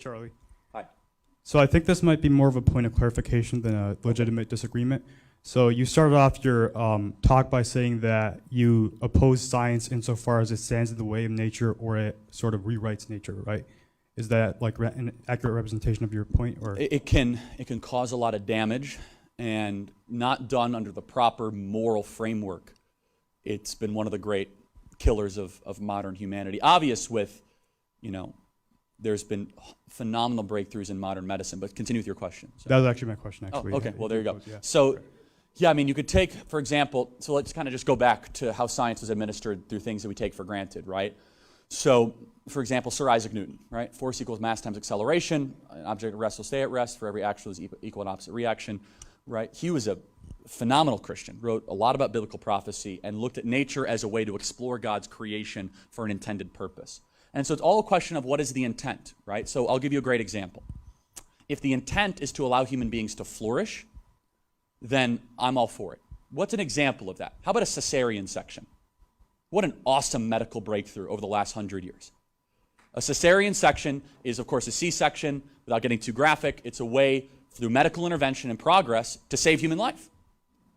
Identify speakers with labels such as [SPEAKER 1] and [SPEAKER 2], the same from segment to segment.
[SPEAKER 1] Charlie.
[SPEAKER 2] Hi.
[SPEAKER 1] So I think this might be more of a point of clarification than a legitimate disagreement. So you started off your talk by saying that you oppose science insofar as it stands in the way of nature or it sort of rewrites nature, right? Is that like an accurate representation of your point? Or
[SPEAKER 2] It can cause a lot of damage, and not done under the proper moral framework. It's been one of the great killers of modern humanity. Obvious with, there's been phenomenal breakthroughs in modern medicine, but continue with your question. So.
[SPEAKER 1] That was actually my question, actually.
[SPEAKER 2] Oh, okay, well, there you go.
[SPEAKER 1] Yeah.
[SPEAKER 2] So, yeah, I mean, you could take, for example, so let's kind of just go back to how science was administered through things that we take for granted, right? So, for example, Sir Isaac Newton, right? Force equals mass times acceleration. An object at rest will stay at rest. For every action is equal and opposite reaction, right? He was a phenomenal Christian, wrote a lot about biblical prophecy, and looked at nature as a way to explore God's creation for an intended purpose. And so it's all a question of what is the intent, right? So I'll give you a great example. If the intent is to allow human beings to flourish, then I'm all for it. What's an example of that? How about a cesarean section? What an awesome medical breakthrough over the last 100 years. A cesarean section is, of course, a C-section. Without getting too graphic, it's a way through medical intervention and progress to save human life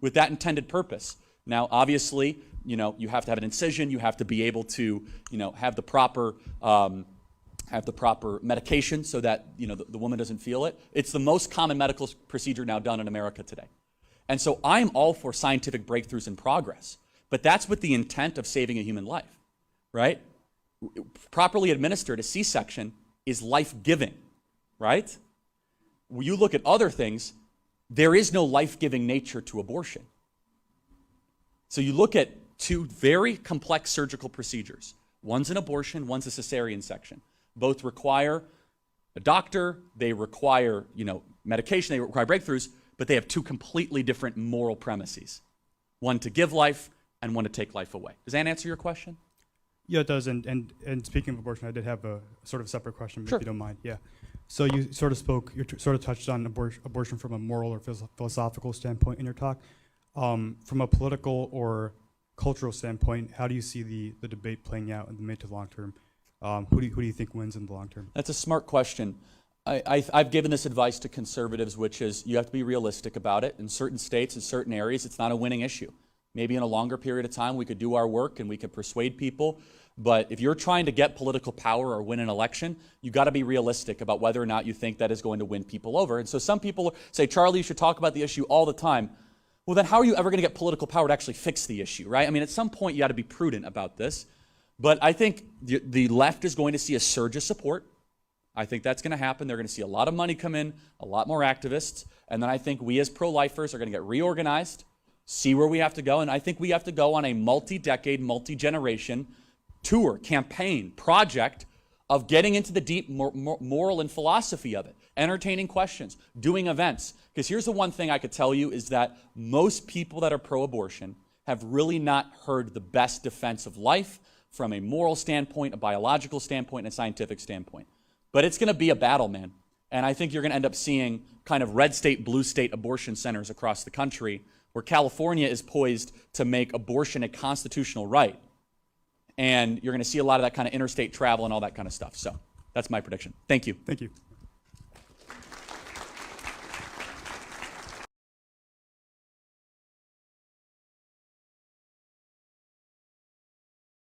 [SPEAKER 2] with that intended purpose. Now, obviously, you have to have an incision. You have to be able to, have the proper medication so that, the woman doesn't feel it. It's the most common medical procedure now done in America today. And so I'm all for scientific breakthroughs and progress, but that's with the intent of saving a human life, right? Properly administered, a C-section is life-giving, right? When you look at other things, there is no life-giving nature to abortion. So you look at two very complex surgical procedures. One's an abortion, one's a cesarean section. Both require a doctor, they require, medication, they require breakthroughs, but they have two completely different moral premises. One to give life and one to take life away. Does that answer your question?
[SPEAKER 1] Yeah, it does. And speaking of abortion, I did have a sort of separate question,
[SPEAKER 2] Sure.
[SPEAKER 1] if you don't mind. Yeah. So you sort of touched on abortion from a moral or philosophical standpoint in your talk. From a political or cultural standpoint, how do you see the debate playing out in the mid to long term? Who do you think wins in the long term?
[SPEAKER 2] That's a smart question. I've given this advice to conservatives, which is you have to be realistic about it. In certain states, in certain areas, it's not a winning issue. Maybe in a longer period of time, we could do our work and we could persuade people. But if you're trying to get political power or win an election, you got to be realistic about whether or not you think that is going to win people over. And so some people say, Charlie, you should talk about the issue all the time. Well, then how are you ever going to get political power to actually fix the issue, right? I mean, at some point, you got to be prudent about this. But I think the left is going to see a surge of support. I think that's going to happen. They're going to see a lot of money come in, a lot more activists. And then I think we as pro-lifers are going to get reorganized, see where we have to go. And I think we have to go on a multi-decade, multi-generation tour, campaign, project of getting into the deep moral and philosophy of it, entertaining questions, doing events. Because here's the one thing I could tell you is that most people that are pro-abortion have really not heard the best defense of life from a moral standpoint, a biological standpoint, and a scientific standpoint. But it's going to be a battle, man. And I think you're going to end up seeing kind of red state, blue state abortion centers across the country where California is poised to make abortion a constitutional right. And you're going to see a lot of that kind of interstate travel and all that kind of stuff. So that's my prediction. Thank you.
[SPEAKER 1] Thank you.